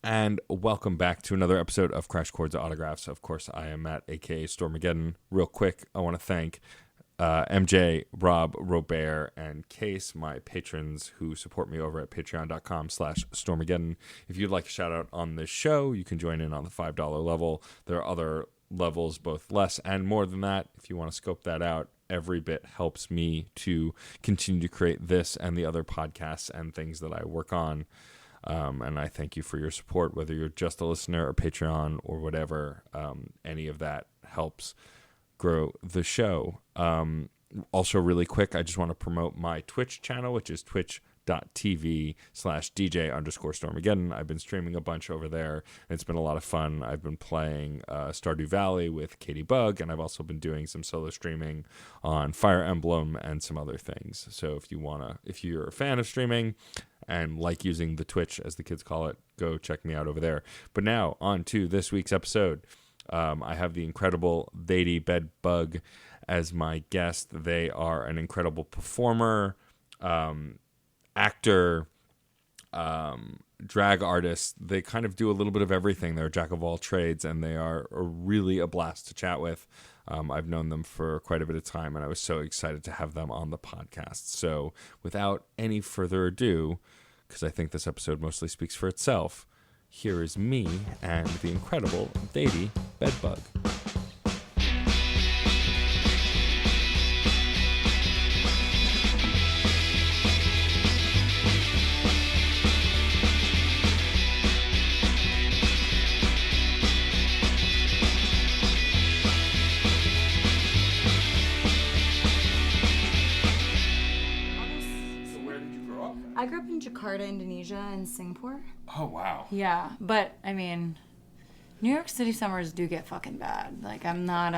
And welcome back to another episode of Crash Chords Autographs. Of course, I am Matt, aka Stormageddon. Real quick, I want to thank MJ, Rob, Robert, and Case, my patrons who support me over at patreon.com/Stormageddon. If you'd like a shout out on this show, you can join in on the $5 level. There are other levels, both less and more than that. If you want to scope that out, every bit helps me to continue to create this and the other podcasts and things that I work on. And I thank you for your support, whether you're just a listener or Patreon or whatever. Any of that helps grow the show. Also, really quick, I just want to promote my Twitch channel, which is twitch.tv/DJ_Stormageddon. I've been streaming a bunch over there, and it's been a lot of fun. I've been playing Stardew Valley with Theydy Bedbug, and I've also been doing some solo streaming on Fire Emblem and some other things. So if you're a fan of streaming and like using the Twitch, as the kids call it, go check me out over there. But now, on to this week's episode. I have the incredible Theydy Bedbug as my guest. They are an incredible performer, actor, drag artist. They kind of do a little bit of everything. They're a jack of all trades, and they are really a blast to chat with. I've known them for quite a bit of time, and I was so excited to have them on the podcast. So without any further ado, because I think this episode mostly speaks for itself, here is me and the incredible Theydy Bedbug. I grew up in Jakarta, Indonesia, and Singapore. Oh, wow. Yeah, but, I mean, New York City summers do get fucking bad. Like, I'm not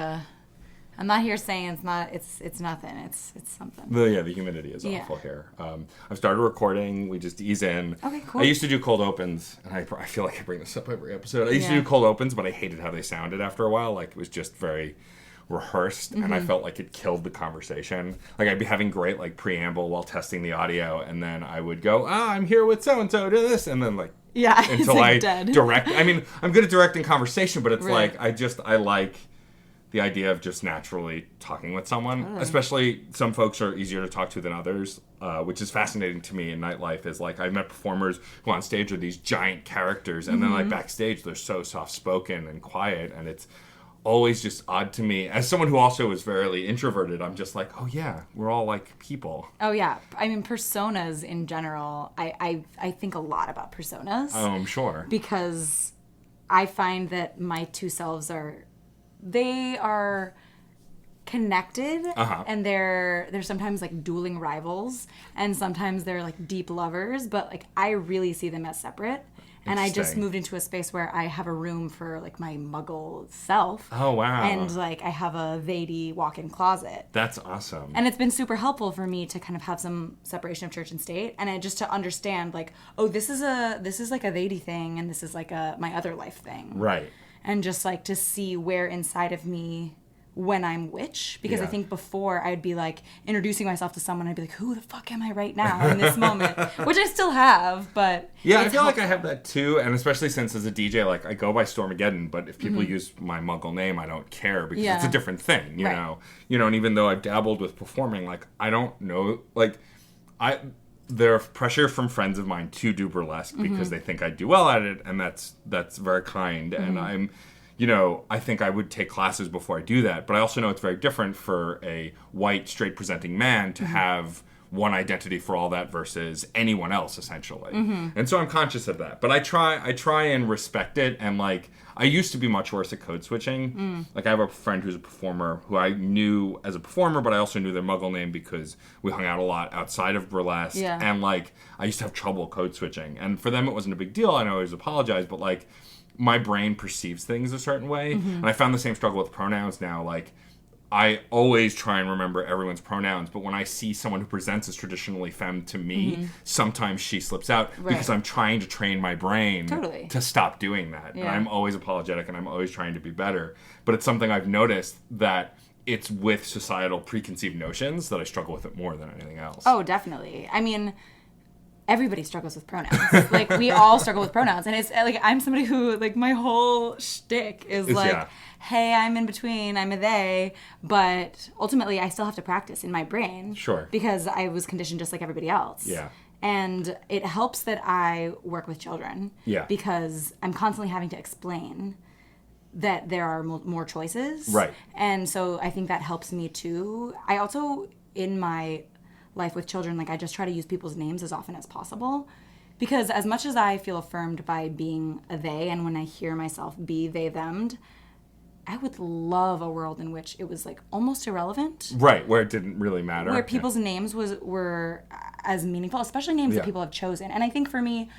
here saying it's nothing. It's something. The humidity is awful here. I've started recording. We just ease in. Okay, cool. I used to do cold opens, and I feel like I bring this up every episode. I used to do cold opens, but I hated how they sounded after a while. Like, it was just very rehearsed, and I felt like it killed the conversation. Like, I'd be having great like preamble while testing the audio, and then I would go, I'm here with so and so, do this, and then like until like dead. Direct. I mean, I'm good at directing conversation, but it's right. like I like the idea of just naturally talking with someone. Totally. Especially some folks are easier to talk to than others, which is fascinating to me in nightlife. Is like I've met performers who on stage are these giant characters, and then like backstage they're so soft spoken and quiet, and it's always just odd to me. As someone who also is very introverted, I'm just like, oh yeah, we're all like people. Oh yeah, I mean personas in general. I think a lot about personas. Oh, I'm sure. Because I find that my two selves are connected, and they're sometimes like dueling rivals, and sometimes they're like deep lovers. But like I really see them as separate. And I just moved into a space where I have a room for, like, my muggle self. Oh, wow. And, like, I have a Theydy walk-in closet. That's awesome. And it's been super helpful for me to kind of have some separation of church and state. And just to understand, like, oh, this is like, a Theydy thing, and this is, like, my other life thing. Right. And just, like, to see where inside of me when I'm which, because I think before I'd be like introducing myself to someone, I'd be like, who the fuck am I right now in this moment, which I still have, but yeah, I feel like I have that too, and especially since as a DJ, like I go by Stormageddon, but if people use my muggle name, I don't care because it's a different thing, you know, and even though I've dabbled with performing, like I don't know, like there's pressure from friends of mine to do burlesque because they think I do well at it, and that's very kind, and I'm. I think I would take classes before I do that, but I also know it's very different for a white, straight-presenting man to have one identity for all that versus anyone else, essentially. And so I'm conscious of that. But I try and respect it, and, like, I used to be much worse at code switching. Like, I have a friend who's a performer who I knew as a performer, but I also knew their muggle name because we hung out a lot outside of burlesque. Yeah. And, like, I used to have trouble code switching. And for them, it wasn't a big deal, and I always apologize, but, like, my brain perceives things a certain way. And I found the same struggle with pronouns now. Like, I always try and remember everyone's pronouns, but when I see someone who presents as traditionally femme to me, sometimes she slips out because I'm trying to train my brain to stop doing that. And I'm always apologetic, and I'm always trying to be better. But it's something I've noticed that it's with societal preconceived notions that I struggle with it more than anything else. Oh, definitely. I mean, everybody struggles with pronouns. Like, we all struggle with pronouns. And it's like, I'm somebody who, like, my whole shtick is like, hey, I'm in between, I'm a they. But ultimately, I still have to practice in my brain. Sure. Because I was conditioned just like everybody else. Yeah. And it helps that I work with children. Yeah. Because I'm constantly having to explain that there are more choices. Right. And so I think that helps me too. I also, in my life with children, like, I just try to use people's names as often as possible, because as much as I feel affirmed by being a they, and when I hear myself be they them'd, I would love a world in which it was like almost irrelevant, right, where it didn't really matter, where people's names were as meaningful, especially names that people have chosen. And I think for me,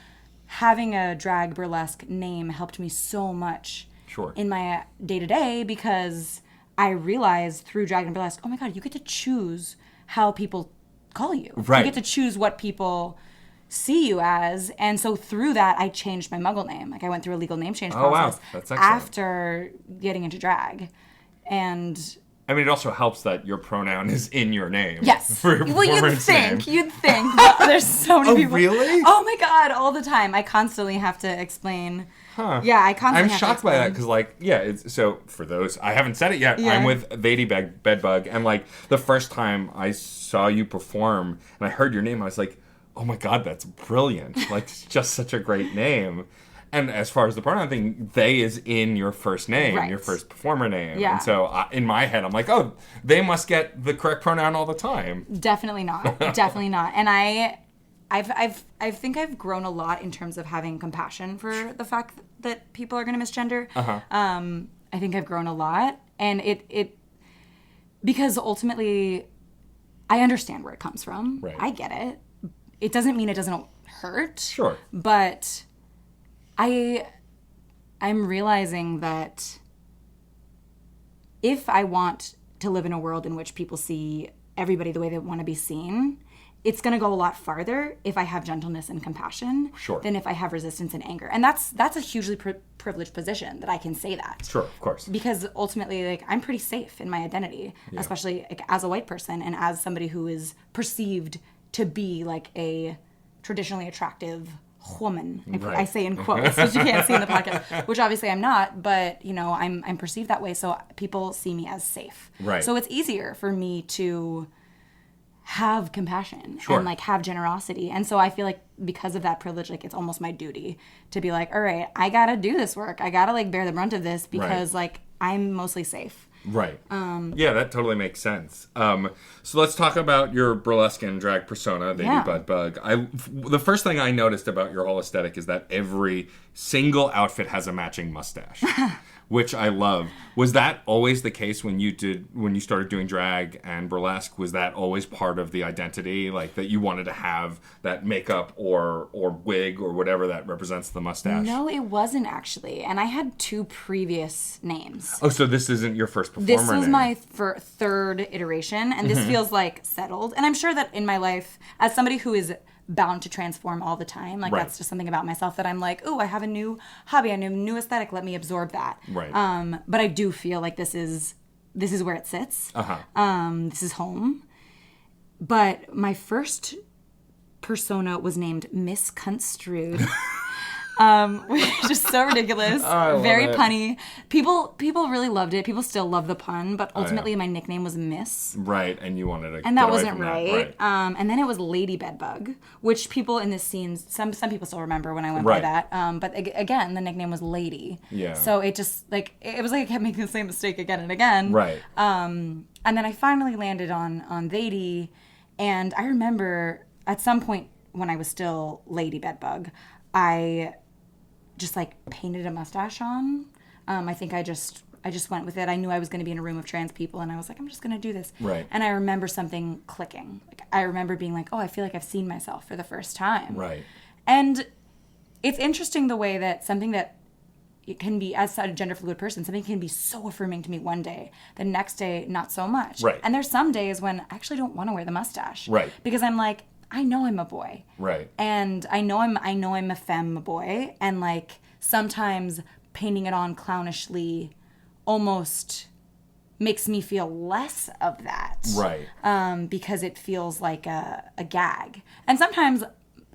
having a drag burlesque name helped me so much in my day-to-day, because I realized through drag and burlesque, oh my god, you get to choose how people call you. Right. You get to choose what people see you as. And so through that, I changed my Muggle name. Like, I went through a legal name change process after getting into drag. And I mean, it also helps that your pronoun is in your name. Yes. Well, you'd think. But there's so many people. Really? Oh my god, all the time. I constantly have to explain. Huh. Yeah, I constantly I'm shocked by that, because, like, so for those, I haven't said it yet, I'm with Theydy Bedbug, and, like, the first time I saw you perform and I heard your name, I was like, oh my god, that's brilliant. Like, it's just such a great name. And as far as the pronoun thing, they is in your first name, your first performer name. Yeah. And so in my head, I'm like, oh, they must get the correct pronoun all the time. Definitely not. Definitely not. And I think I've grown a lot in terms of having compassion for the fact that people are going to misgender. I think I've grown a lot, and it because ultimately I understand where it comes from. Right. I get it. It doesn't mean it doesn't hurt. Sure. But I'm realizing that if I want to live in a world in which people see everybody the way they want to be seen, it's going to go a lot farther if I have gentleness and compassion than if I have resistance and anger. And that's a hugely privileged position, that I can say that. Sure, of course. Because ultimately, like, I'm pretty safe in my identity, especially, like, as a white person and as somebody who is perceived to be like a traditionally attractive woman. Right. I say in quotes, which you can't see in the podcast, which obviously I'm not, but, you know, I'm perceived that way, so people see me as safe. Right. So it's easier for me to have compassion and, like, have generosity. And so I feel like because of that privilege, like, it's almost my duty to be like, all right, I gotta do this work. I gotta, like, bear the brunt of this, because like, I'm mostly safe. Right. Yeah, that totally makes sense. So let's talk about your burlesque and drag persona, Theydy Bedbug. The first thing I noticed about your whole aesthetic is that every single outfit has a matching mustache, which I love. Was that always the case when you started doing drag and burlesque? Was that always part of the identity, like, that you wanted to have that makeup or wig or whatever that represents the mustache? No, it wasn't, actually. And I had 2 previous names. Oh, so this isn't your first performer This was my third iteration, and this feels like settled. And I'm sure that in my life, as somebody who is bound to transform all the time, like, that's just something about myself that I'm like, oh, I have a new hobby, a new aesthetic, let me absorb that. Right. But I do feel like this is where it sits. This is home. But my first persona was named Misconstrued. Which is so ridiculous. Very punny. People really loved it. People still love the pun, but ultimately my nickname was Miss. Right, and you wanted to and that wasn't right. And then it was Lady Bedbug, which people in this scene, some people still remember when I went by that. But again, the nickname was Lady. Yeah. So it just, like, it was like I kept making the same mistake again and again. Right. And then I finally landed on Theydy, and I remember at some point when I was still Lady Bedbug, I just, like, painted a mustache on. I think I just went with it. I knew I was going to be in a room of trans people, and I was like, I'm just going to do this. Right. And I remember something clicking. Like, I remember being like, oh, I feel like I've seen myself for the first time. Right. And it's interesting the way that something that it can be, as a gender fluid person, something can be so affirming to me one day, the next day not so much. Right. And there's some days when I actually don't want to wear the mustache. Right. Because I'm like, I know I'm a boy. Right. And I know I'm a femme boy, and, like, sometimes painting it on clownishly almost makes me feel less of that. Right. Because it feels like a gag. And sometimes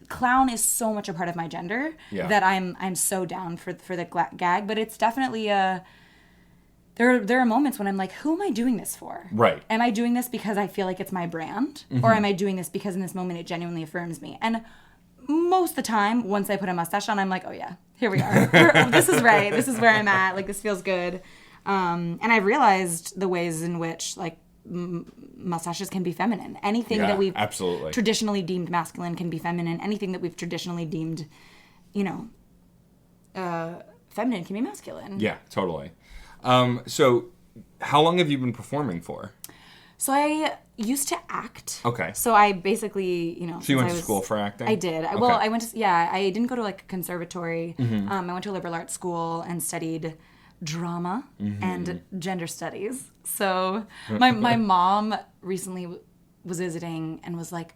clown is so much a part of my gender that I'm so down for the gag. But it's definitely there are moments when I'm like, who am I doing this for? Right. Am I doing this because I feel like it's my brand? Or am I doing this because in this moment it genuinely affirms me? And most of the time, once I put a mustache on, I'm like, oh yeah, here we are. This is right. This is where I'm at. Like, this feels good. And I've realized the ways in which, like, mustaches can be feminine. Anything that we've traditionally deemed masculine can be feminine. Anything that we've traditionally deemed, feminine can be masculine. Yeah, totally. So how long have you been performing for? So I used to act. Okay. So I basically, So you went to school for acting? I did. Okay. Well, I went to, I didn't go to like a conservatory. I went to a liberal arts school and studied drama and gender studies. So my mom recently was visiting and was like,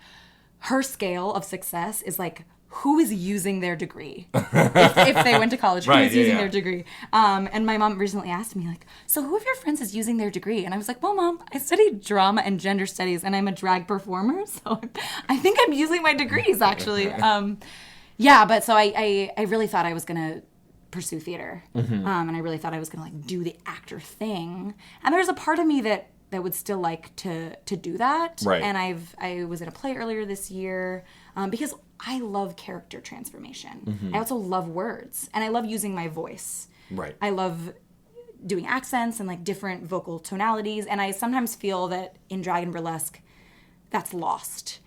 her scale of success is like, who is using their degree? if they went to college, who is using their degree? And my mom recently asked me, like, so who of your friends is using their degree? And I was like, well, Mom, I studied drama and gender studies, and I'm a drag performer, so I think I'm using my degrees, actually. But so I really thought I was going to pursue theater, and I really thought I was going to, like, do the actor thing. And there's a part of me that would still like to do that. Right. And I was in a play earlier this year because I love character transformation. I also love words, and I love using my voice. Right. I love doing accents and like different vocal tonalities, and I sometimes feel that in drag and burlesque, that's lost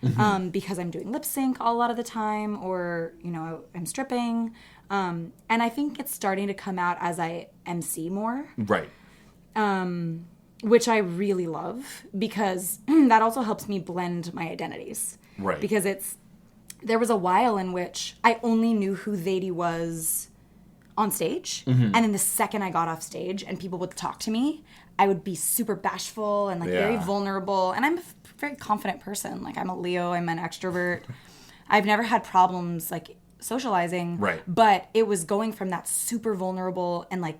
because I'm doing lip sync a lot of the time, or I'm stripping, and I think it's starting to come out as I MC more. Right. Which I really love because that also helps me blend my identities. Right. Because there was a while in which I only knew who Theydy was on stage. And then the second I got off stage and people would talk to me, I would be super bashful and like very vulnerable. And I'm a very confident person. Like, I'm a Leo, I'm an extrovert. I've never had problems like socializing. Right. But it was going from that super vulnerable and like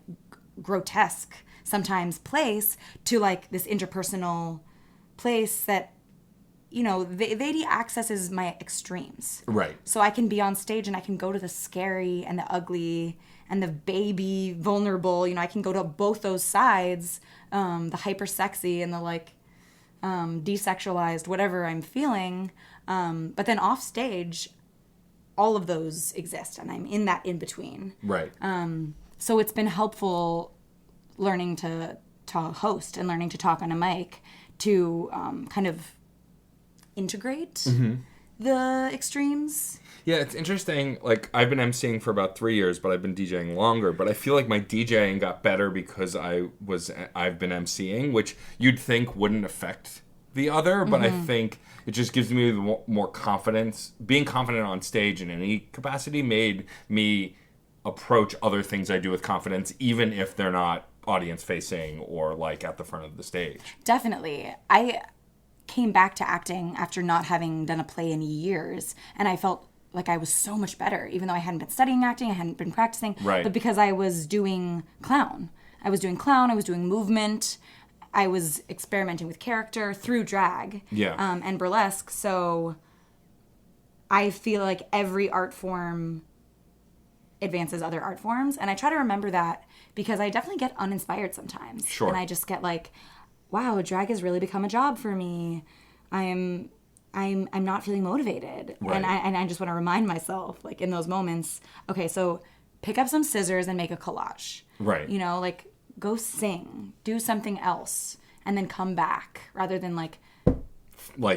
grotesque sometimes place to like this interpersonal place that Theydy accesses my extremes. Right. So I can be on stage and I can go to the scary and the ugly and the baby vulnerable. I can go to both those sides, the hyper sexy and the like desexualized, whatever I'm feeling. But then off stage, all of those exist and I'm in that in between. Right. So it's been helpful learning to host and learning to talk on a mic to kind of integrate the extremes. Yeah, it's interesting. Like, I've been emceeing for about 3 years, but I've been DJing longer. But I feel like my DJing got better because I've been emceeing, which you'd think wouldn't affect the other. But I think it just gives me more confidence. Being confident on stage in any capacity made me approach other things I do with confidence, even if they're not audience facing or like at the front of the stage. Definitely. I came back to acting after not having done a play in years, and I felt like I was so much better, even though I hadn't been studying acting, I hadn't been practicing, but because I was doing clown. I was doing movement, I was experimenting with character through drag and burlesque, so I feel like every art form advances other art forms, and I try to remember that because I definitely get uninspired sometimes. Sure. And I just get like, wow, drag has really become a job for me. I'm not feeling motivated. Right. And I just want to remind myself, like, in those moments, okay, so pick up some scissors and make a collage. Right. Like, go sing, do something else, and then come back rather than like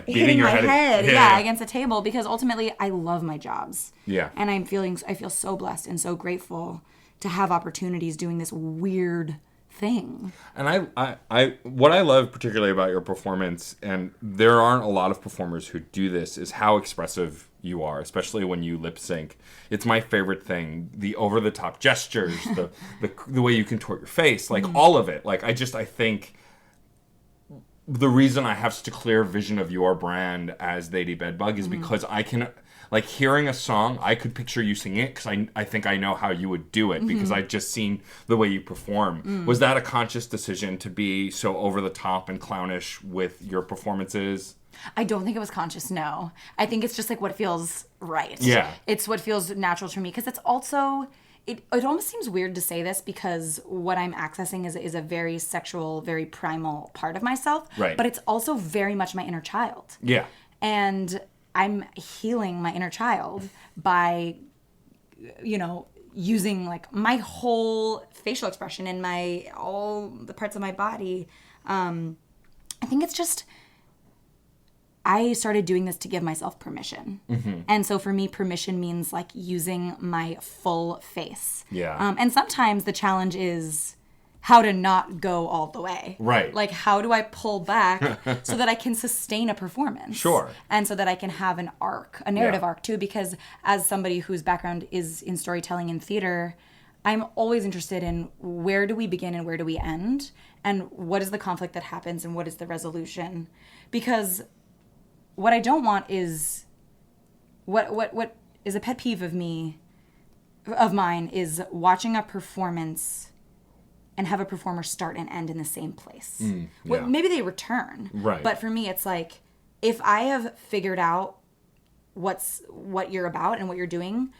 beating your head against a table, because ultimately I love my jobs. Yeah. And I feel so blessed and so grateful to have opportunities doing this weird thing. And I what I love particularly about your performance, and there aren't a lot of performers who do this, is how expressive you are, especially when you lip sync. It's my favorite thing. The over the top gestures, the way you contort your face, like all of it. Like I think the reason I have such a clear vision of your brand as Theydy Bedbug is because like hearing a song, I could picture you singing it because I think I know how you would do it because I'd just seen the way you perform. Was that a conscious decision to be so over the top and clownish with your performances? I don't think it was conscious, no. I think it's just like what feels right. Yeah. It's what feels natural to me because it's also... It almost seems weird to say this because what I'm accessing is a very sexual, very primal part of myself. Right. But it's also very much my inner child. Yeah. And I'm healing my inner child by, using like my whole facial expression and all the parts of my body. I think it's just... I started doing this to give myself permission. And so for me, permission means like using my full face. Yeah. And sometimes the challenge is how to not go all the way. Right. Like how do I pull back so that I can sustain a performance? Sure. And so that I can have an arc, a narrative arc too, because as somebody whose background is in storytelling and theater, I'm always interested in where do we begin and where do we end? And what is the conflict that happens and what is the resolution? Because what I don't want is what is a pet peeve of mine is watching a performance and have a performer start and end in the same place. Maybe they return. Right. But for me, it's like if I have figured out what you're about and what you're doing,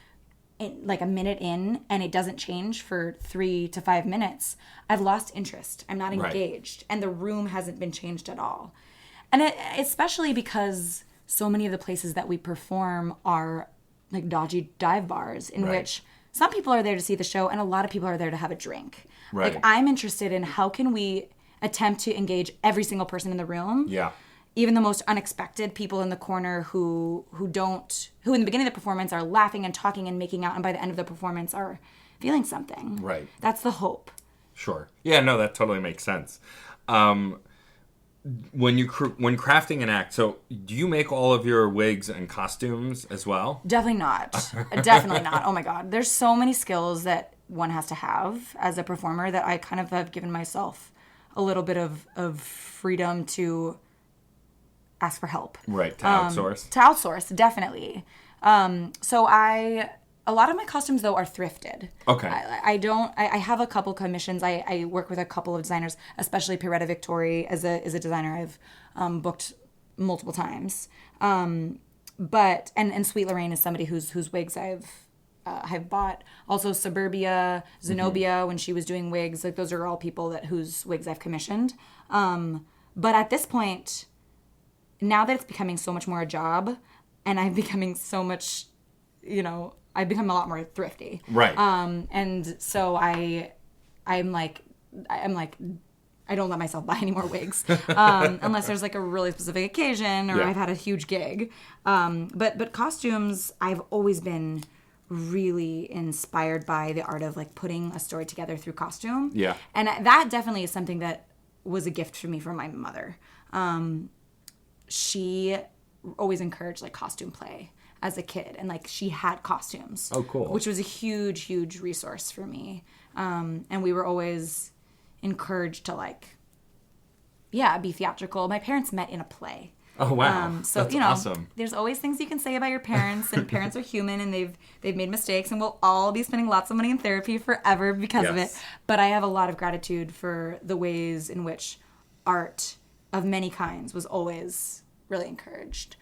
like a minute in, and it doesn't change for 3 to 5 minutes, I've lost interest. I'm not engaged, and the room hasn't been changed at all. And especially because so many of the places that we perform are like dodgy dive bars in which some people are there to see the show and a lot of people are there to have a drink. Right. Like I'm interested in how can we attempt to engage every single person in the room. Yeah. Even the most unexpected people in the corner who in the beginning of the performance are laughing and talking and making out, and by the end of the performance are feeling something. Right. That's the hope. Sure. Yeah, no, that totally makes sense. When crafting an act, so do you make all of your wigs and costumes as well? Definitely not. Definitely not. Oh my God. There's so many skills that one has to have as a performer that I kind of have given myself a little bit of freedom to ask for help. Right, to outsource. To outsource, definitely. A lot of my costumes, though, are thrifted. Okay. I have a couple commissions. I work with a couple of designers, especially Piretta Victori as a designer I've booked multiple times. But Sweet Lorraine is somebody whose wigs I've bought. Also Suburbia, Zenobia, when she was doing wigs. Like those are all people whose wigs I've commissioned. But at this point, now that it's becoming so much more a job, and I'm becoming so much, I've become a lot more thrifty. Right. And so I'm like, I don't let myself buy any more wigs unless there's like a really specific occasion or I've had a huge gig. But costumes, I've always been really inspired by the art of like putting a story together through costume. Yeah. And that definitely is something that was a gift for me from my mother. She always encouraged like costume play as a kid, and like she had costumes. Oh, cool. Which was a huge resource for me. And we were always encouraged to be theatrical. My parents met in a play. Oh wow. So that's awesome. There's always things you can say about your parents, and parents are human and they've made mistakes, and we'll all be spending lots of money in therapy forever because of it. But I have a lot of gratitude for the ways in which art of many kinds was always really encouraged.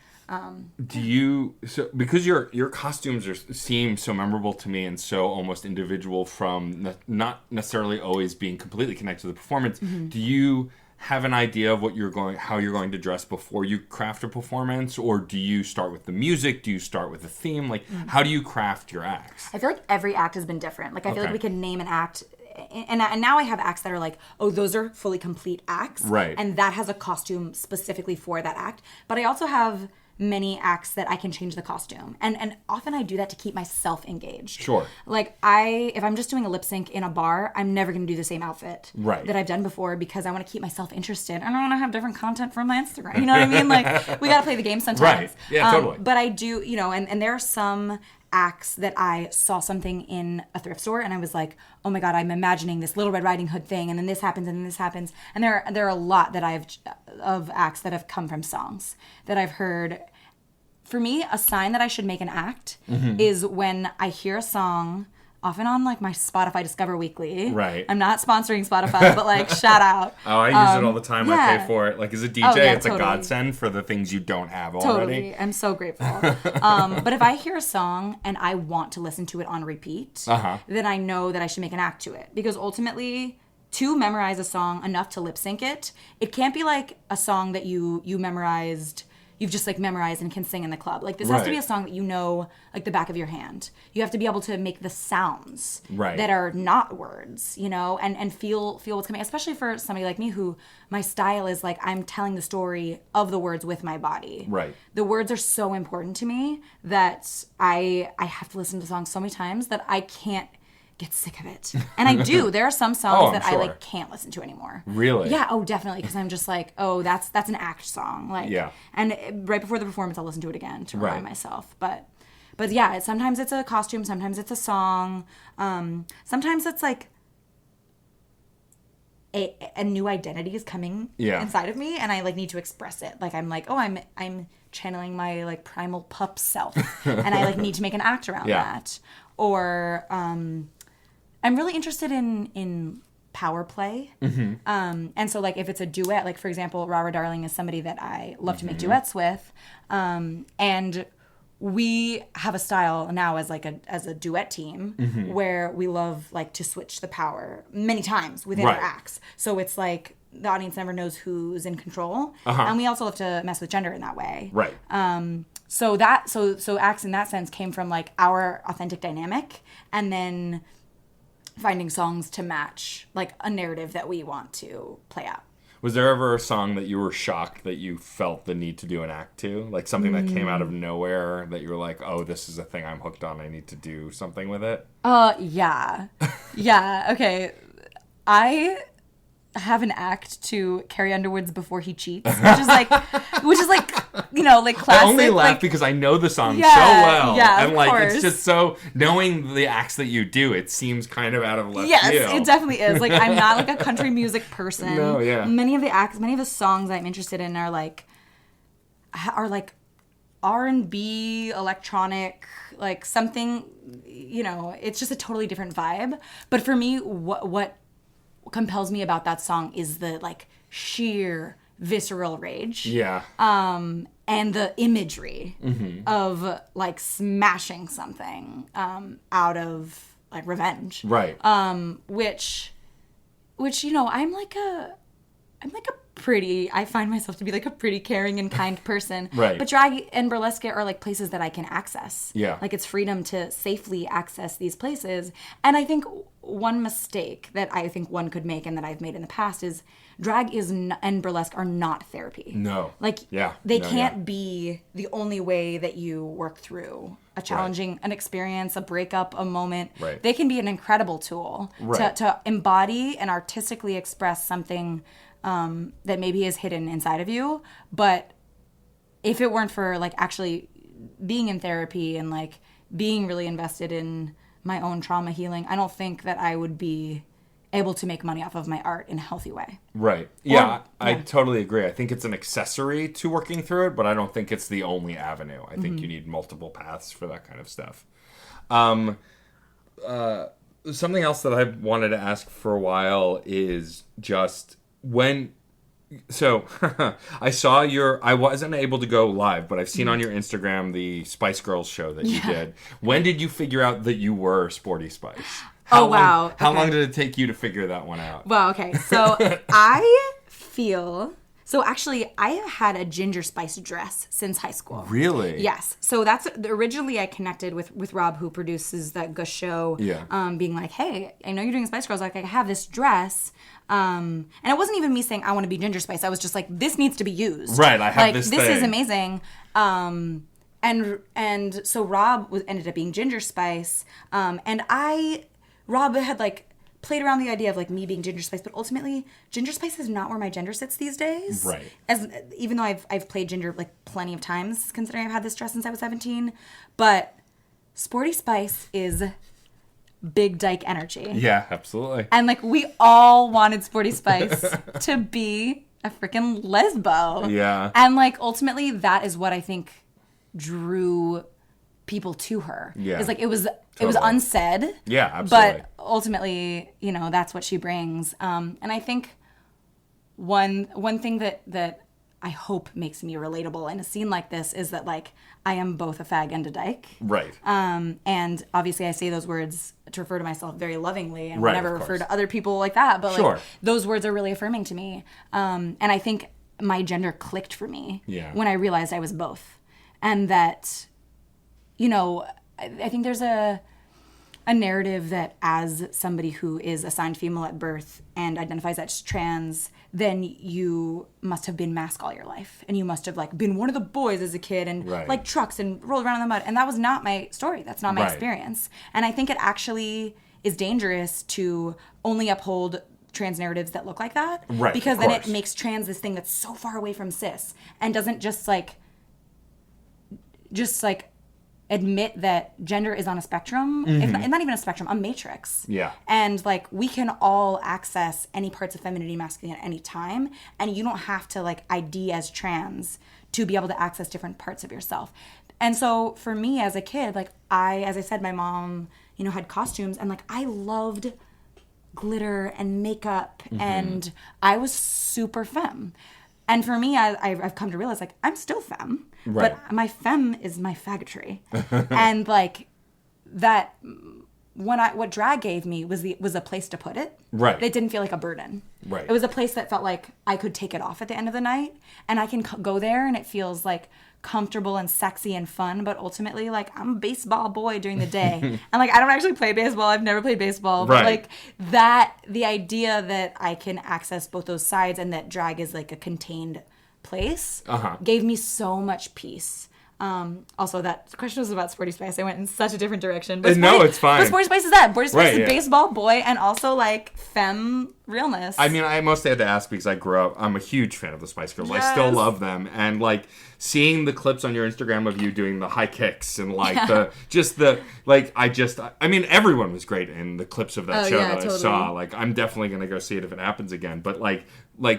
Because your costumes seem so memorable to me and so almost individual from not necessarily always being completely connected to the performance, do you have an idea of how you're going to dress before you craft a performance, or do you start with the music? Do you start with the theme? Like, how do you craft your acts? I feel like every act has been different. Like, I feel like we can name an act, and now I have acts that are like, oh, those are fully complete acts, right? And that has a costume specifically for that act. But I also have many acts that I can change the costume. And often I do that to keep myself engaged. Sure. Like if I'm just doing a lip sync in a bar, I'm never going to do the same outfit that I've done before because I want to keep myself interested. I don't want to have different content from my Instagram. You know what I mean? Like we got to play the game sometimes. Right. Yeah, totally. But I do, and there are some acts that I saw something in a thrift store and I was like, oh my God, I'm imagining this Little Red Riding Hood thing, and then this happens and then this happens. And there are a lot that of acts that have come from songs that I've heard for me, a sign that I should make an act is when I hear a song, often on like my Spotify Discover Weekly. Right. I'm not sponsoring Spotify, but like shout out. Oh, I use it all the time. Yeah. I pay for it. Like as a DJ, it's totally. A godsend for the things you don't have already. Totally. I'm so grateful. But if I hear a song and I want to listen to it on repeat, then I know that I should make an act to it. Because ultimately, to memorize a song enough to lip sync it, it can't be like a song that you memorized. You've just like memorized and can sing in the club. Like this has to be a song that you know like the back of your hand. You have to be able to make the sounds that are not words, you know, and feel what's coming. Especially for somebody like me who my style is like I'm telling the story of the words with my body. Right. The words are so important to me that I have to listen to songs so many times that I can't get sick of it. And I do. There are some songs that I like can't listen to anymore. Really? Yeah, oh definitely, because I'm just like, oh, that's an act song. Like and right before the performance I'll listen to it again to remind myself. But yeah, sometimes it's a costume, sometimes it's a song. Sometimes it's like a new identity is coming inside of me and I like need to express it. Like I'm like, oh, I'm channeling my like primal pup self and I like need to make an act around that. Or I'm really interested in power play. And so like if it's a duet, like for example, Rara Darling is somebody that I love to make duets with. And we have a style now as a duet team where we love like to switch the power many times within our acts. So it's like the audience never knows who's in control. And we also love to mess with gender in that way. Right. So acts in that sense came from like our authentic dynamic and then finding songs to match like a narrative that we want to play out. Was there ever a song that you were shocked that you felt the need to do an act to? Like something that came out of nowhere that you were like, oh, this is a thing I'm hooked on. I need to do something with it? Yeah. Yeah, okay. I have an act to Carrie Underwood's Before He Cheats, which is like, you know, like classic. I only laugh like, because I know the song so well. Yeah, and like, course. It's just so, knowing the acts that you do, it seems kind of out of left field. Yes, it definitely is. Like, I'm not like a country music person. No, yeah. Many of the songs I'm interested in are like R&B, electronic, like something, you know, it's just a totally different vibe. But for me, what compels me about that song is the like sheer visceral rage. Yeah. And the imagery of like smashing something out of like revenge. Right. Which you know, I'm like a I find myself to be like a pretty caring and kind person. Right. But drag and burlesque are like places that I can access. Yeah. Like it's freedom to safely access these places. And I think one mistake that I think one could make and that I've made in the past is drag and burlesque are not therapy. No. Like they can't be the only way that you work through a challenging an experience, a breakup, a moment. Right. They can be an incredible tool to embody and artistically express something that maybe is hidden inside of you. But if it weren't for like actually being in therapy and like being really invested in my own trauma healing, I don't think that I would be able to make money off of my art in a healthy way. Right. Yeah, I totally agree. I think it's an accessory to working through it, but I don't think it's the only avenue. I think you need multiple paths for that kind of stuff. Something else that I've wanted to ask for a while is just I saw I wasn't able to go live, but I've seen on your Instagram the Spice Girls show that you did. When did you figure out that you were Sporty Spice? How long did it take you to figure that one out? Well, okay. So actually I have had a Ginger Spice dress since high school. Really? Yes. So that's originally I connected with Rob, who produces that Gush show. Yeah. Being like, hey, I know you're doing Spice Girls. Like, I have this dress. And it wasn't even me saying I want to be Ginger Spice. I was just like, this needs to be used. Right. I have this thing. This is amazing. And so Rob ended up being Ginger Spice. And Rob had like played around the idea of like me being Ginger Spice, but ultimately Ginger Spice is not where my gender sits these days. Right. Even though I've played Ginger like plenty of times, considering I've had this dress since I was 17, but Sporty Spice is big dyke energy. Yeah, absolutely. And like we all wanted Sporty Spice to be a freaking lesbo. Yeah. And like ultimately that is what I think drew people to her. Yeah. It's like it was unsaid. Yeah, absolutely. But ultimately, that's what she brings. And I think one thing that I hope makes me relatable in a scene like this is that, like, I am both a fag and a dyke. Right. And obviously I say those words to refer to myself very lovingly and right, never refer to other people like that. But sure. like those words are really affirming to me. And I think my gender clicked for me when I realized I was both. And that, I think there's a narrative that as somebody who is assigned female at birth and identifies as trans, then you must have been masc all your life. And you must have like been one of the boys as a kid and like trucks and rolled around in the mud. And that was not my story. That's not my experience. And I think it actually is dangerous to only uphold trans narratives that look like that. Right. Because then it makes trans this thing that's so far away from cis and doesn't just admit that gender is on a spectrum, if not even a spectrum, a matrix. Yeah. And like we can all access any parts of femininity, masculinity at any time, and you don't have to like ID as trans to be able to access different parts of yourself. And so for me as a kid, like as I said, my mom, had costumes and like I loved glitter and makeup and I was super femme. And for me, I've come to realize, like, I'm still femme, but my femme is my faggotry. And, like, that, what drag gave me was a place to put it. Right. It didn't feel like a burden. Right. It was a place that felt like I could take it off at the end of the night, and I can go there, and it feels, like, comfortable and sexy and fun, but ultimately, like, I'm a baseball boy during the day. And, like, I don't actually play baseball. I've never played baseball. But, like, the idea that I can access both those sides and that drag is, like, a contained place gave me so much peace. Also, that question was about Sporty Spice. I went in such a different direction. But no, it's fine. But Sporty Spice is that. Sporty Spice is baseball boy and also, like, femme realness. I mean, I mostly had to ask because I grew up. I'm a huge fan of the Spice Girls. Yes. I still love them. And, like, seeing the clips on your Instagram of you doing the high kicks and, like, I mean, everyone was great in the clips of that show that I saw. Like, I'm definitely going to go see it if it happens again. But, like,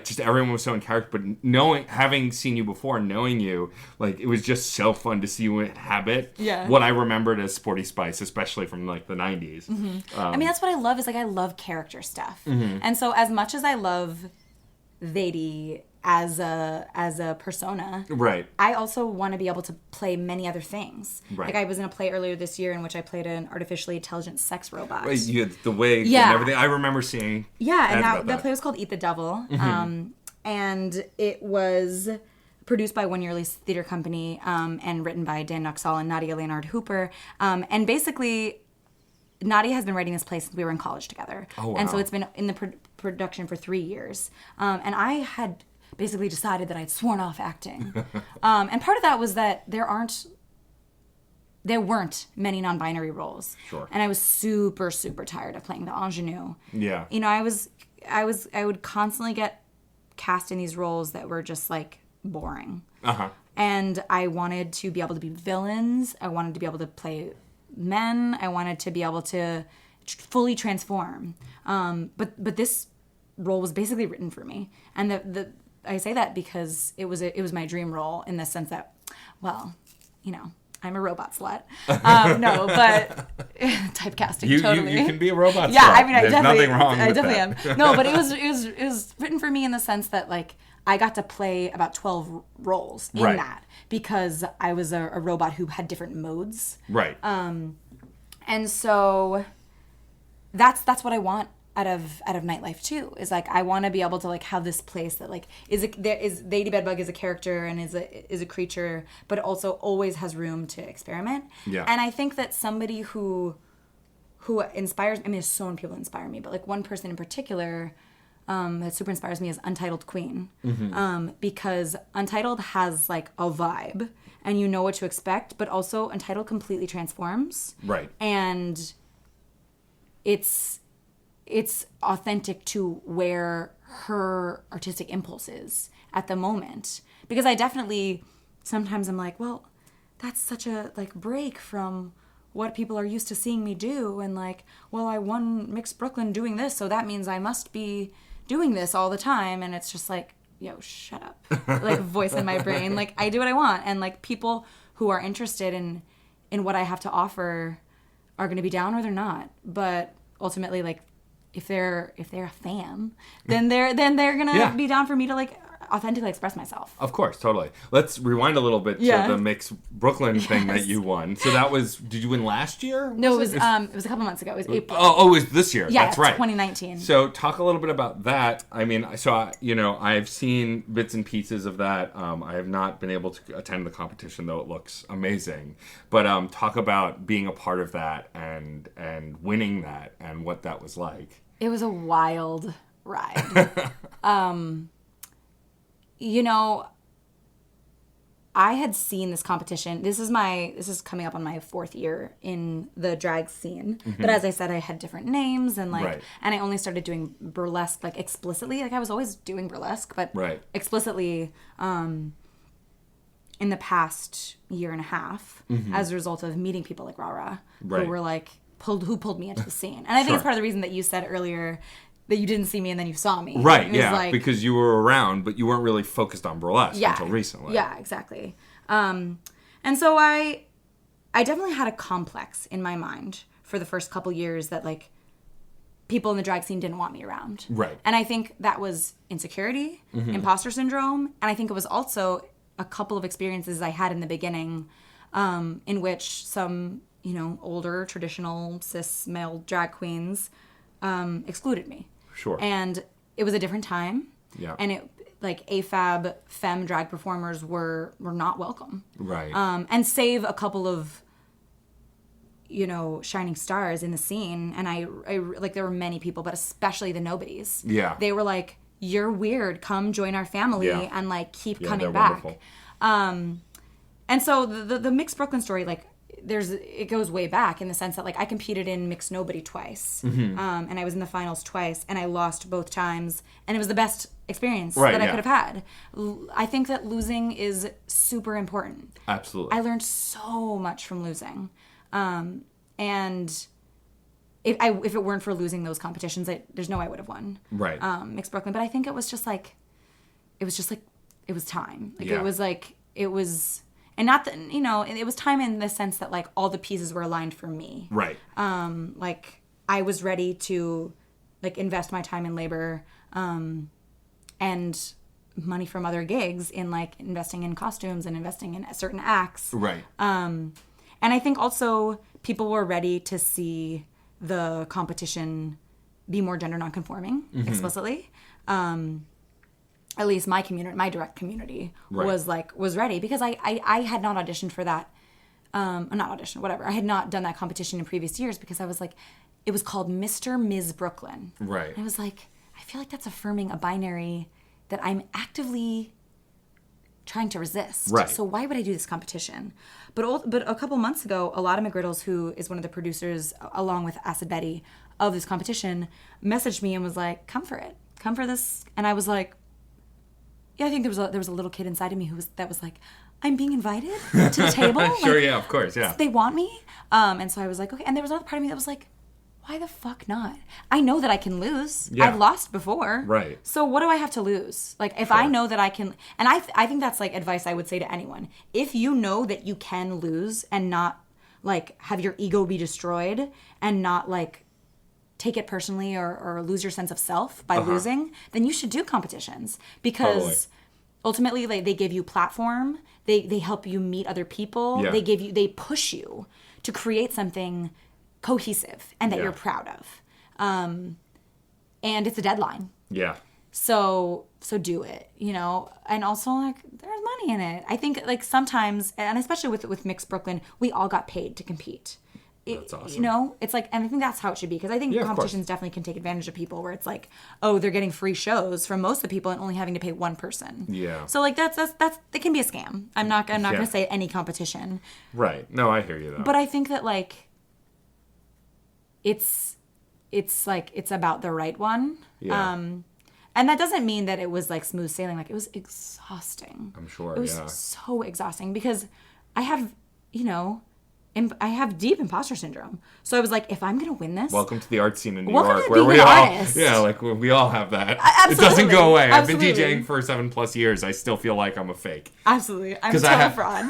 just everyone was so in character. But having seen you before, knowing you, like, it was just so fun to see you inhabit what I remembered as Sporty Spice, especially from, like, the 90s. I mean, that's what I love is, like, I love character stuff. And so as much as I love Theydy as a persona, I also want to be able to play many other things. Like I was in a play earlier this year in which I played an artificially intelligent sex robot. You had the wig and everything. I remember seeing. Yeah, and that play was called Eat the Devil, and it was produced by One Year Lease Theater Company and written by Dan Nuxall and Nadia Leonard Hooper. And basically, Nadia has been writing this play since we were in college together. Oh, wow. And so it's been in the production for 3 years. And I had basically decided that I'd sworn off acting. And part of that was that there weren't many non-binary roles. Sure. And I was super, super tired of playing the ingenue. Yeah. I would constantly get cast in these roles that were just like boring. And I wanted to be able to be villains. I wanted to be able to play men. I wanted to be able to fully transform. But this role was basically written for me. And I say that because it was my dream role in the sense that, well, I'm a robot slut. No, but typecasting totally. You can be a robot slut. Yeah, I mean, There's nothing wrong with definitely am. No, but it was written for me in the sense that like I got to play about 12 roles in that because I was a robot who had different modes. Right. And so that's what I want out of nightlife too. Is like I want to be able to like have this place that like Theydy Bedbug is a character and is a creature, but also always has room to experiment. Yeah. And I think that somebody who inspires, I mean, there's so many people who inspire me, but like one person in particular that super inspires me is Untitled Queen. Because Untitled has like a vibe and you know what to expect, but also Untitled completely transforms. Right. And it's authentic to where her artistic impulse is at the moment. Because I definitely, sometimes I'm like, well, that's such a like break from what people are used to seeing me do. And like, well, I won Mix Brooklyn doing this, so that means I must be doing this all the time. And it's just like, yo, shut up. Like voice in my brain. Like I do what I want. And like people who are interested in what I have to offer are going to be down or they're not. But ultimately, like, if they're a fan, then they're going to be down for me to, like, authentically express myself. Of course, totally. Let's rewind a little bit to the Mix Brooklyn thing that you won. So that was, did you win last year? No, it was a couple months ago. It was April. Oh, it was this year. Yeah, that's right. 2019. So talk a little bit about that. I mean, so, you know, I've seen bits and pieces of that. I have not been able to attend the competition, though it looks amazing. But talk about being a part of that and winning that and what that was like. It was a wild ride. You know, I had seen this competition. This is coming up on my 4th year in the drag scene. Mm-hmm. But as I said, I had different names and and I only started doing burlesque like explicitly. Like I was always doing burlesque, but explicitly in the past year and a half as a result of meeting people like Rara who were like pulled me into the scene. And I think it's part of the reason that you said earlier that you didn't see me and then you saw me. Right, yeah, because you were around, but you weren't really focused on burlesque until recently. Yeah, exactly. And so I definitely had a complex in my mind for the first couple years that, like, people in the drag scene didn't want me around. Right. And I think that was insecurity, imposter syndrome, and I think it was also a couple of experiences I had in the beginning in which some, you know, older, traditional, cis male drag queens excluded me. Sure. And it was a different time. Yeah. And it, like, AFAB femme drag performers were not welcome. Right. And save a couple of, you know, shining stars in the scene. And I like, there were many people, but especially the nobodies. Yeah. They were like, you're weird. Come join our family and, like, keep coming back. Wonderful. And so the Mixed Brooklyn story, like, it goes way back in the sense that, like, I competed in Mixed Nobody twice, and I was in the finals twice, and I lost both times, and it was the best experience that I could have had. I think that losing is super important. Absolutely. I learned so much from losing, and if it weren't for losing those competitions, there's no way I would have won. Right. Mixed Brooklyn, but I think it was time. It was. And not that, you know, it was time in the sense that, like, all the pieces were aligned for me. Right. Like, I was ready to, like, invest my time and labor and money from other gigs in, like, investing in costumes and investing in certain acts. Right. And I think also people were ready to see the competition be more gender nonconforming explicitly. At least my community, my direct community, was ready because I had not auditioned for that, not auditioned, whatever. I had not done that competition in previous years because I was like, it was called Mr. Ms. Brooklyn. Right. And I was like, I feel like that's affirming a binary that I'm actively trying to resist. Right. So why would I do this competition? But a couple months ago, Alana McGriddles, who is one of the producers, along with Acid Betty, of this competition, messaged me and was like, come for it. Come for this. And I was like, yeah, I think there was a little kid inside of me that was like, I'm being invited to the table. Sure, like, yeah, of course, yeah. They want me. And so I was like, okay. And there was another part of me that was like, why the fuck not? I know that I can lose. Yeah. I've lost before. Right. So what do I have to lose? Like, if I know that I can, and I think that's, like, advice I would say to anyone. If you know that you can lose and not, like, have your ego be destroyed and not, like, take it personally or lose your sense of self by losing, then you should do competitions because ultimately, like, they give you platform. They help you meet other people. Yeah. They push you to create something cohesive and that you're proud of. And it's a deadline. Yeah. So do it, you know, and also, like, there's money in it. I think, like, sometimes, and especially with Mixed Brooklyn, we all got paid to compete. That's awesome. You know, it's like, and I think that's how it should be because I think competitions definitely can take advantage of people where it's like, oh, they're getting free shows from most of the people and only having to pay one person. Yeah. So, like, that's it can be a scam. I'm not going to say any competition. Right. No, I hear you though. But I think that, like, it's like it's about the right one. Yeah. And that doesn't mean that it was, like, smooth sailing. Like, it was exhausting. I'm sure. It was so exhausting because I have, you know, I have deep imposter syndrome. So I was like, if I'm going to win this... Welcome to the art scene in New York, where we all... Yeah, like, we all have that. Absolutely. It doesn't go away. Absolutely. I've been DJing for 7+ years. I still feel like I'm a fake. Absolutely. I'm total fraud.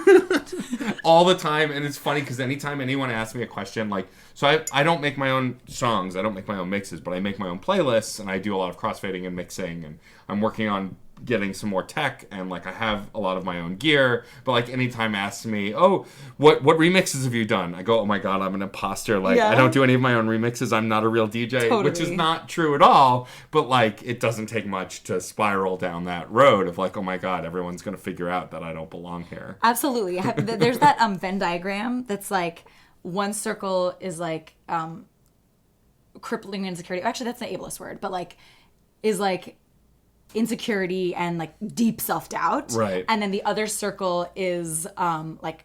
All the time. And it's funny, because anytime anyone asks me a question, like... So I don't make my own songs. I don't make my own mixes, but I make my own playlists, and I do a lot of crossfading and mixing, and I'm working on getting some more tech, and like I have a lot of my own gear, but like anytime asks me, oh, what remixes have you done? I go, oh my god, I'm an imposter. Like I don't do any of my own remixes. I'm not a real DJ, which is not true at all. But like it doesn't take much to spiral down that road of like, oh my god, everyone's gonna figure out that I don't belong here. Absolutely. There's that Venn diagram that's like one circle is like crippling insecurity. Actually, that's an ableist word, but like is like insecurity and like deep self-doubt, right? And then the other circle is like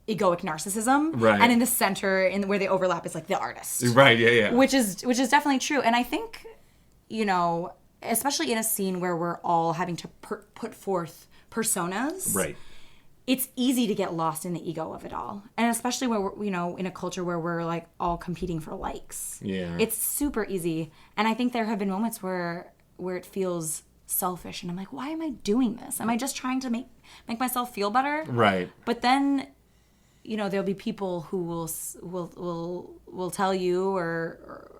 egoic narcissism, right? And in the center, where they overlap, is like the artist, right? Yeah. Which is definitely true. And I think, you know, especially in a scene where we're all having to put forth personas, right? It's easy to get lost in the ego of it all, and especially where we're, you know, in a culture where we're like all competing for likes. Yeah, it's super easy. And I think there have been moments where it feels selfish, and I'm like, why am I doing this? Am I just trying to make myself feel better? Right. But then, you know, there'll be people who will tell you or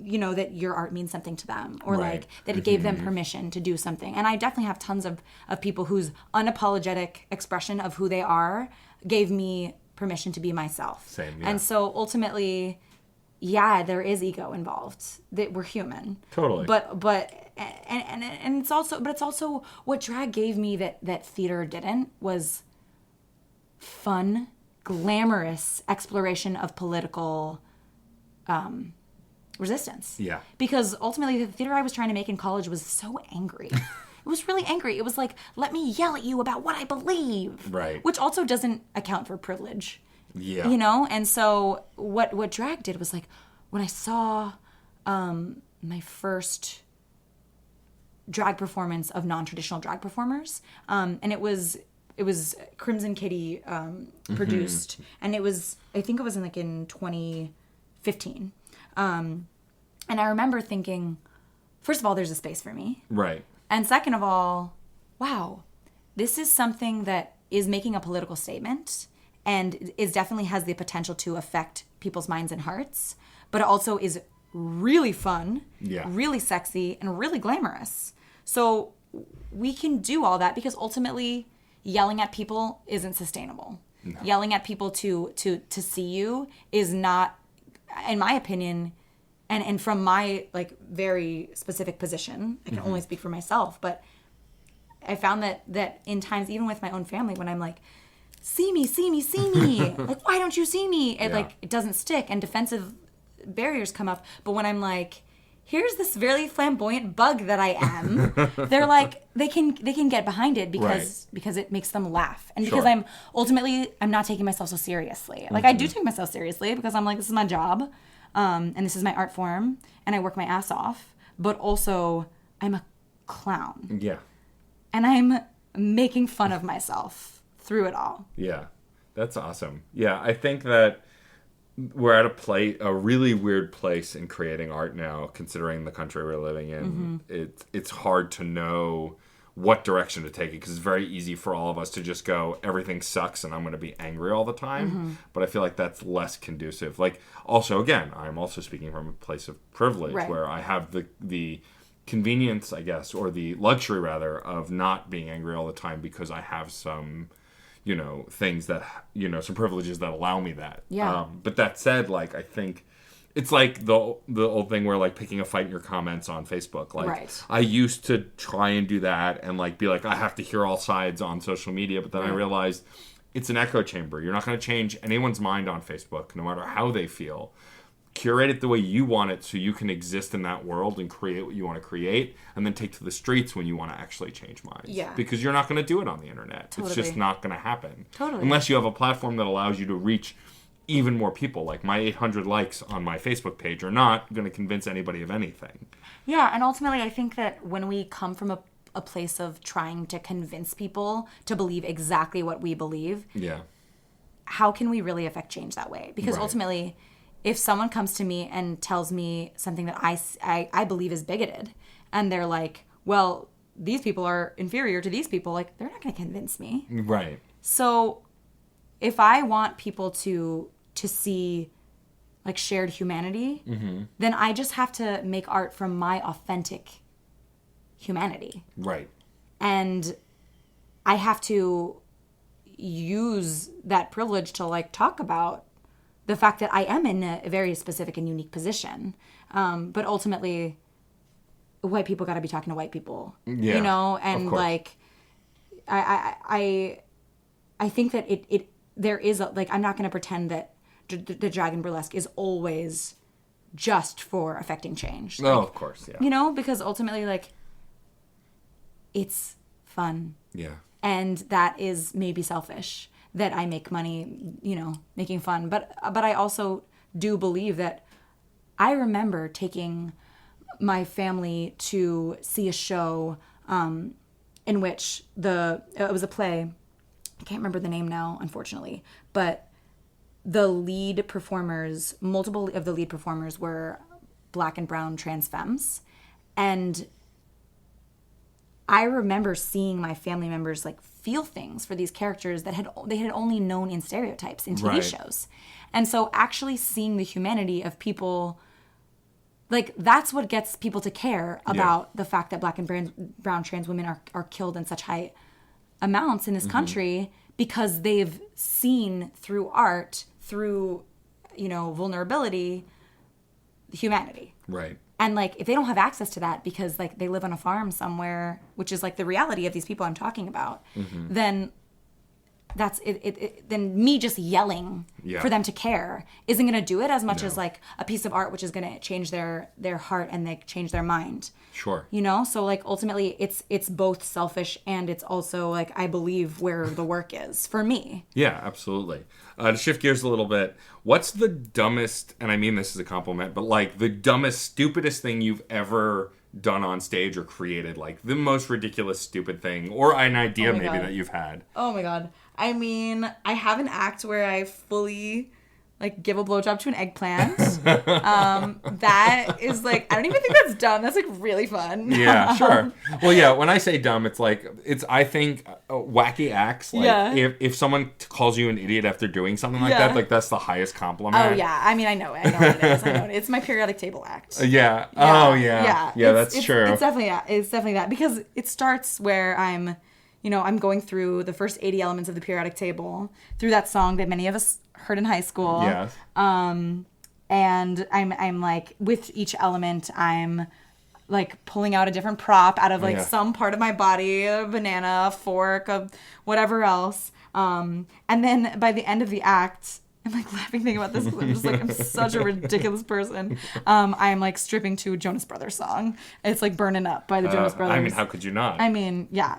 you know, that your art means something to them, or right. like that it gave them permission to do something. And I definitely have tons of people whose unapologetic expression of who they are gave me permission to be myself. Same, yeah. And so ultimately, yeah, there is ego involved. That we're human. Totally. But it's also what drag gave me that theater didn't, was fun, glamorous exploration of political resistance. Yeah. Because ultimately the theater I was trying to make in college was so angry. It was really angry. It was like, let me yell at you about what I believe. Right. Which also doesn't account for privilege. Yeah. You know? And so what drag did was like, when I saw my first drag performance of non-traditional drag performers, and it was Crimson Kitty produced, and I think it was in 2015. And I remember thinking, first of all, there's a space for me. Right. And second of all, wow, this is something that is making a political statement and definitely has the potential to affect people's minds and hearts, but it also is really fun, really sexy, and really glamorous. So we can do all that, because ultimately yelling at people isn't sustainable. No. Yelling at people to see you is not, in my opinion, and from my like very specific position, I can only speak for myself, but I found that in times, even with my own family, when I'm like, see me, like, why don't you see me? It doesn't stick, and defensive barriers come up. But when I'm like, here's this really flamboyant bug that I am, they're like, they can get behind it because it makes them laugh, and because I'm not taking myself so seriously. Like I do take myself seriously, because I'm like, this is my job, and this is my art form, and I work my ass off. But also, I'm a clown. Yeah. And I'm making fun of myself through it all. Yeah, that's awesome. Yeah, I think that we're at a really weird place in creating art now, considering the country we're living in. It's hard to know what direction to take it, because it's very easy for all of us to just go, everything sucks and I'm going to be angry all the time. But I feel like that's less conducive. Like, also, again, I'm also speaking from a place of privilege, where I have the convenience, I guess, or the luxury rather, of not being angry all the time, because I have some, you know, things that, you know, some privileges that allow me that. Yeah. But that said, like, I think it's like the old thing where, like, picking a fight in your comments on Facebook. Like, I used to try and do that and, like, be like, I have to hear all sides on social media. But then I realized it's an echo chamber. You're not going to change anyone's mind on Facebook, no matter how they feel. Curate it the way you want it, so you can exist in that world and create what you want to create, and then take to the streets when you want to actually change minds. Yeah. Because you're not going to do it on the internet. Totally. It's just not going to happen. Totally. Unless you have a platform that allows you to reach even more people. Like, my 800 likes on my Facebook page are not going to convince anybody of anything. Yeah, and ultimately I think that when we come from a place of trying to convince people to believe exactly what we believe, how can we really affect change that way? Because ultimately, if someone comes to me and tells me something that I believe is bigoted, and they're like, well, these people are inferior to these people, like, they're not going to convince me. Right. So if I want people to see like shared humanity, then I just have to make art from my authentic humanity. Right. And I have to use that privilege to like talk about the fact that I am in a very specific and unique position. But ultimately, white people got to be talking to white people, you know? And like, I think that there is like, I'm not going to pretend that the drag and burlesque is always just for affecting change. No, like, of course, yeah. You know, because ultimately, like, it's fun. Yeah. And that is maybe selfish that I make money, you know, making fun. But I also do believe that I remember taking my family to see a show in which it was a play. I can't remember the name now, unfortunately, but multiple of the lead performers were Black and brown trans femmes. And I remember seeing my family members like feel things for these characters that they had only known in stereotypes in TV shows. And so actually seeing the humanity of people, like, that's what gets people to care about the fact that Black and brown trans women are killed in such high amounts in this country, because they've seen through art, through, you know, vulnerability, humanity. Right. And like, if they don't have access to that because like they live on a farm somewhere, which is like the reality of these people I'm talking about, then that's it. Then me just yelling for them to care isn't going to do it as much as like a piece of art, which is going to change their heart and they change their mind. Sure. You know, so like ultimately it's both selfish and it's also like, I believe where the work is for me. Yeah, absolutely. To shift gears a little bit, what's the dumbest, and I mean this as a compliment, but like the dumbest, stupidest thing you've ever done on stage or created? Like the most ridiculous, stupid thing, or an idea maybe that you've had? Oh my God. I mean, I have an act where I fully like give a blowjob to an eggplant. That is like, I don't even think that's dumb. That's like really fun. Yeah, sure. Well, yeah, when I say dumb, it's like, I think wacky acts. Like if someone calls you an idiot after doing something like that, like that's the highest compliment. Oh yeah. I mean, I know what it is. It's my periodic table act. Yeah. Oh yeah. Yeah, that's true. It's definitely that, because it starts where I'm going through the first 80 elements of the periodic table through that song that many of us heard in high school. Yes. And I'm like, with each element, I'm like pulling out a different prop out of like some part of my body, a banana, a fork, a whatever else. And then by the end of the act, I'm like laughing thinking about this because I'm just like, I'm such a ridiculous person. I'm like stripping to a Jonas Brothers song. It's like Burning Up by the Jonas Brothers. I mean, how could you not? I mean, yeah,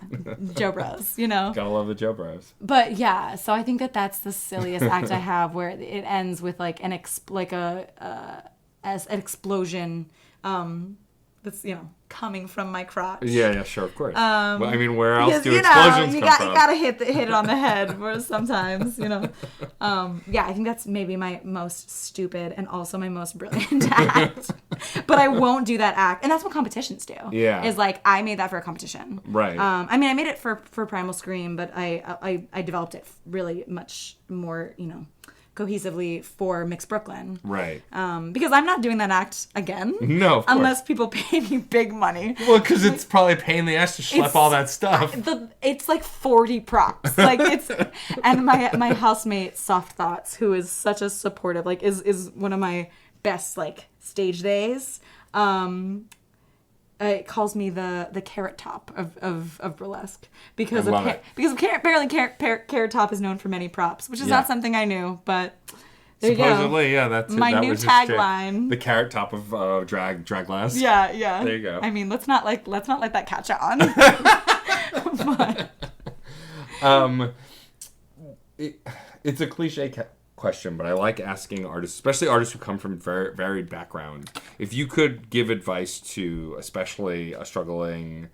Joe Bros, you know? Gotta love the Joe Bros. But yeah, so I think that's the silliest act I have, where it ends with like an explosion that's, coming from my crotch. Yeah, sure, of course. Well, I mean, where else do explosions come from? You gotta hit it on the head sometimes, Yeah, I think that's maybe my most stupid and also my most brilliant act. But I won't do that act. And that's what competitions do. Yeah. Is like, I made that for a competition. Right. I mean, I made it for Primal Scream, but I developed it really much more, cohesively for Mix Brooklyn. Right. Because I'm not doing that act again. No, of course. Unless people pay me big money. Well, because it's probably a pain in the ass to schlep all that stuff. It's like 40 props. Like and my housemate Soft Thoughts, who is such a supportive, like is one of my best like stage days. It calls me the Carrot Top of burlesque because apparently Carrot Top is known for many props, which is not something I knew, but there supposedly, you go. Yeah, that's my new tagline. The Carrot Top of drag last. Yeah. There you go. I mean, let's not let that catch on. But. It's a cliche question, but I like asking artists, especially artists who come from very varied backgrounds, if you could give advice to especially a struggling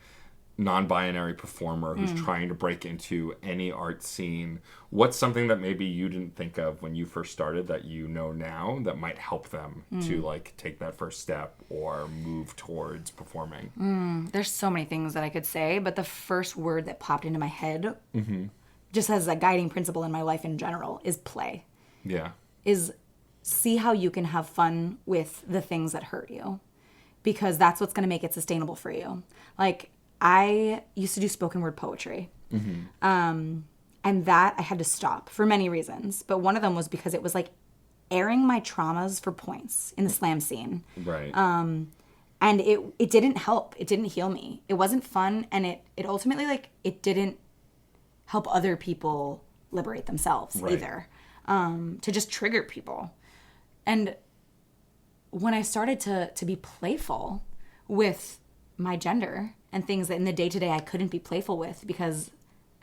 non-binary performer who's trying to break into any art scene, what's something that maybe you didn't think of when you first started that you know now that might help them to like take that first step or move towards performing? There's so many things that I could say, but the first word that popped into my head, just as a guiding principle in my life in general, is play. Yeah. Is see how you can have fun with the things that hurt you, because that's what's going to make it sustainable for you. Like, I used to do spoken word poetry. And that I had to stop for many reasons. But one of them was because it was like airing my traumas for points in the slam scene. Right. And it didn't help. It didn't heal me. It wasn't fun. And it ultimately, like, it didn't help other people liberate themselves either. To just trigger people. And when I started to be playful with my gender and things that in the day-to-day I couldn't be playful with because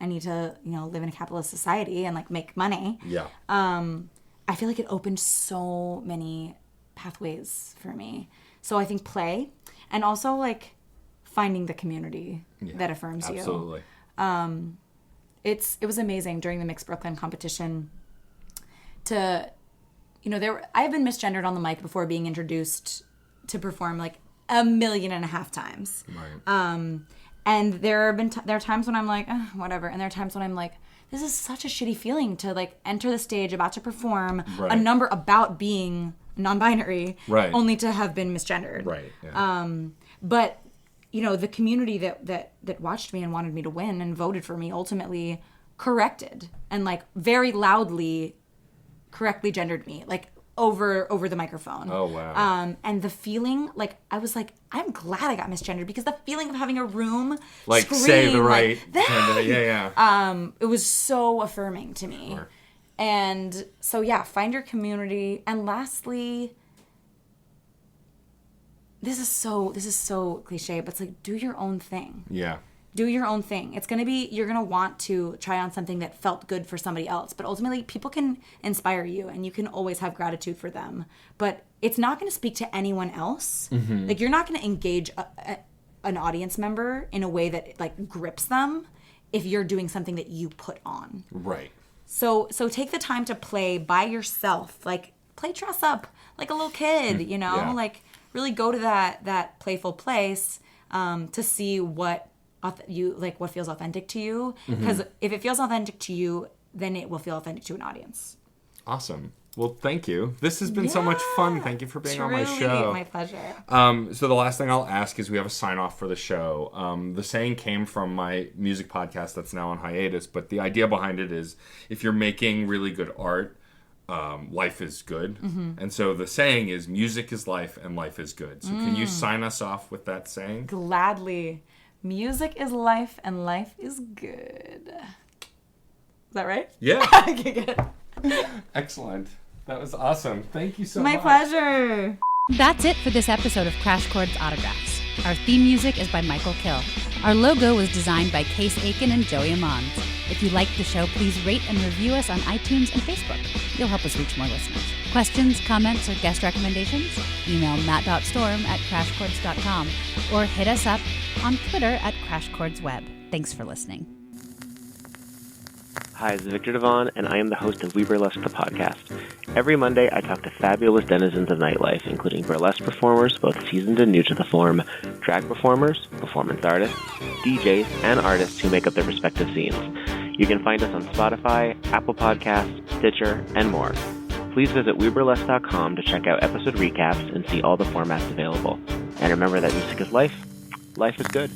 I need to, live in a capitalist society and like make money. Yeah. I feel like it opened so many pathways for me. So I think play, and also like finding the community that affirms you. Absolutely. It was amazing during the Mix Brooklyn competition to, I have been misgendered on the mic before being introduced to perform like 1.5 million times. Right. And there are times when I'm like, whatever. And there are times when I'm like, this is such a shitty feeling to like enter the stage about to perform a number about being non-binary, only to have been misgendered. Right. Yeah. But the community that watched me and wanted me to win and voted for me ultimately corrected and like very loudly correctly gendered me, like over the microphone. Oh, wow. And the feeling, like, I was like, I'm glad I got misgendered, because the feeling of having a room like scream, say the right like, gender. Yeah. It was so affirming to me. Sure. And so, yeah, find your community. And lastly, this is so cliche, but it's like, do your own thing. Yeah. Do your own thing. It's going to be, you're going to want to try on something that felt good for somebody else. But ultimately, people can inspire you and you can always have gratitude for them. But it's not going to speak to anyone else. Like, you're not going to engage an audience member in a way that like grips them if you're doing something that you put on. Right. So take the time to play by yourself. Like, play dress up like a little kid, Yeah. Like, really go to that playful place to see what what feels authentic to you, because if it feels authentic to you, then it will feel authentic to an audience. Awesome. Well, thank you. This has been so much fun. Thank you for being on my show. My pleasure. So the last thing I'll ask is, we have a sign off for the show. The saying came from my music podcast that's now on hiatus, but the idea behind it is, if you're making really good art, life is good. And so the saying is, music is life and life is good. So can you sign us off with that saying? Gladly. Music is life and life is good. Is that right? Yeah. Okay, good. Excellent. That was awesome. Thank you so much. My pleasure. That's it for this episode of Crash Chords Autographs. Our theme music is by Michael Kill. Our logo was designed by Case Aiken and Joey Amons. If you liked the show, please rate and review us on iTunes and Facebook. You'll help us reach more listeners. Questions, comments, or guest recommendations? Email matt.storm@crashchords.com or hit us up on Twitter @CrashChordsWeb. Thanks for listening. Hi, this is Victor Devon, and I am the host of We Burlesque, the podcast. Every Monday, I talk to fabulous denizens of nightlife, including burlesque performers, both seasoned and new to the form, drag performers, performance artists, DJs, and artists who make up their respective scenes. You can find us on Spotify, Apple Podcasts, Stitcher, and more. Please visit weburlesque.com to check out episode recaps and see all the formats available. And remember that music is life. Life is good.